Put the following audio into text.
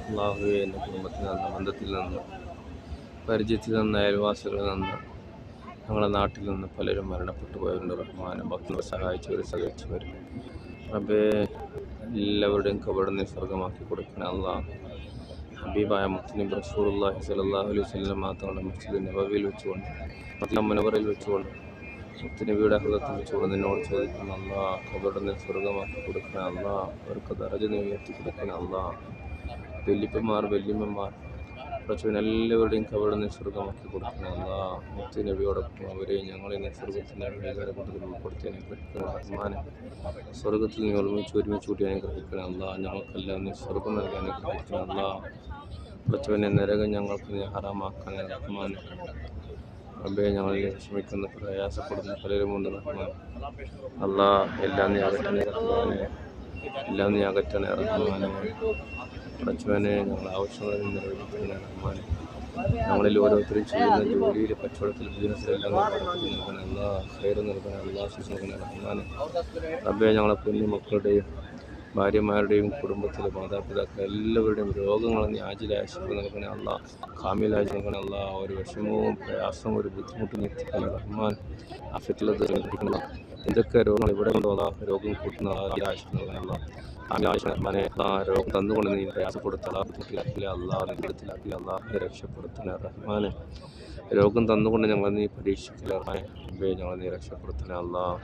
അള്ളാഹുവെ എൻ്റെ കുടുംബത്തിൽ നിന്ന്, ബന്ധത്തിൽ നിന്ന്, പരിചയത്തിൽ നിന്ന്, അയൽവാസികളിൽ നിന്ന്, ഞങ്ങളുടെ നാട്ടിൽ നിന്ന് പലരും മരണപ്പെട്ടു പോയവരുണ്ട്. റഹ്മാനെ, ഭക്തരെ സഹായിച്ചവർ, സഹിച്ചവർ റബ്ബേ, എല്ലാവരുടെയും കബറിടം നീ സ്വർഗമാക്കി കൊടുക്കണം അല്ലാഹ്. ഹബീബായ മുസ്ലിം റസൂലുള്ളാഹി സ്വല്ലല്ലാഹു അലൈഹി വസല്ലം തങ്ങളുടെ മസ്ജിദ് നബവിയിൽ വെച്ചുകൊണ്ട്, മദീന മുനവ്വറയിൽ വെച്ചുകൊണ്ട്, മുത്തുനബിയുടെ ഹൃദയത്തിൽ വെച്ചുകൊണ്ട് നിന്നോട് ചോദിക്കണം അല്ലാഹ്, കബറിടം നീ സ്വർഗമാക്കി കൊടുക്കണം അല്ലാഹ്. അവർക്ക് ദറജ നീ ഉയർത്തി കൊടുക്കണം അല്ലാഹ്. വല്യപ്പന്മാർ, വല്യമ്മമാർ, പ്രചോദനം എല്ലാവരുടെയും കബറിടം നീ സ്വർഗമാക്കി കൊടുക്കണം അല്ലാഹ്. മുത്തുനബിയോടൊപ്പം അവരെയും ഞങ്ങളെ നീ സ്വർഗത്തിൻ്റെ കൂട്ടത്തിൽ ഉൾപ്പെടുത്തി അനുഗ്രഹിക്കണം റഹ്മാനെ. സ്വർഗത്തിൽ നീ ഒരുമിച്ച് കൂട്ടി അനുഗ്രഹിക്കണം അല്ലാഹ്. ഞങ്ങൾക്കെല്ലാം നീ സ്വർഗം നൽകി അനുഗ്രഹിക്കണം അല്ലാഹ്. പ്രചോദനം നരകം ഞങ്ങൾക്ക് നീ ഹറാമാക്കാൻ റഹ്മാനെ. റബ്ബേ, ഞങ്ങളിൽ വിഷമിക്കുന്ന, പ്രയാസപ്പെടുന്ന പലരുമുണ്ട് റഹ്മാൻ അല്ലാഹ്. എല്ലാം നീ അകറ്റണേ റഹ്മാനെ, എല്ലാം നീ അകറ്റണേ റഹ്മാനെ. പ്രചോദനെ ഞങ്ങളുടെ ആവശ്യങ്ങളിൽ നിറവേറ്റണേ റഹ്മാനെ. ഞങ്ങളിൽ ഓരോരുത്തരും ചെയ്യുന്ന ജോലിയിൽ, കച്ചവടത്തിൽ, ബിസിനസ്സിലെല്ലാം നൽകണേ അല്ലാഹ്. ഖൈർ നൽകണേ അല്ലാഹ്, സുഖം നൽകണേ റഹ്മാനെ. റബ്ബേ, ഞങ്ങളെ കുഞ്ഞു മക്കളുടെയും ഭാര്യമാരുടെയും കുടുംബത്തിലെ മാതാപിതാക്കൾ എല്ലാവരുടെയും രോഗങ്ങളും നീ ആജിലായ ശിഫ നൽകണേ അല്ലാഹ്. കാമിലായ നൽകണേ അല്ലാഹ്. ഒരു വിഷമവും പ്രയാസവും ഒരു ബുദ്ധിമുട്ടും എത്തിക്കണേ റഹ്മാൻ. ആഫിയത്തുള്ളത് നൽകണേ. എന്തൊക്കെ രോഗങ്ങൾ ഇവിടെ കൊണ്ടോ രോഗം കൂട്ടുന്ന നൽകണേ അല്ലാഹ്. ആവശ്യമാനെ രോഗം തന്നുകൊണ്ട് നീ പ്രയാസപ്പെടുത്തല, ബുദ്ധിമുട്ടിലാക്കില്ല അല്ലാഹ്, നിത്യത്തിലാക്കില്ല അല്ലാഹ്. രക്ഷപ്പെടുത്തണേ റഹ്മാനെ. രോഗം തന്നുകൊണ്ട് ഞങ്ങൾ നീ പരീക്ഷിക്കില്ല റഹ്മാനെ. ഞങ്ങൾ നീ രക്ഷപ്പെടുത്തണേ അല്ലാഹ്.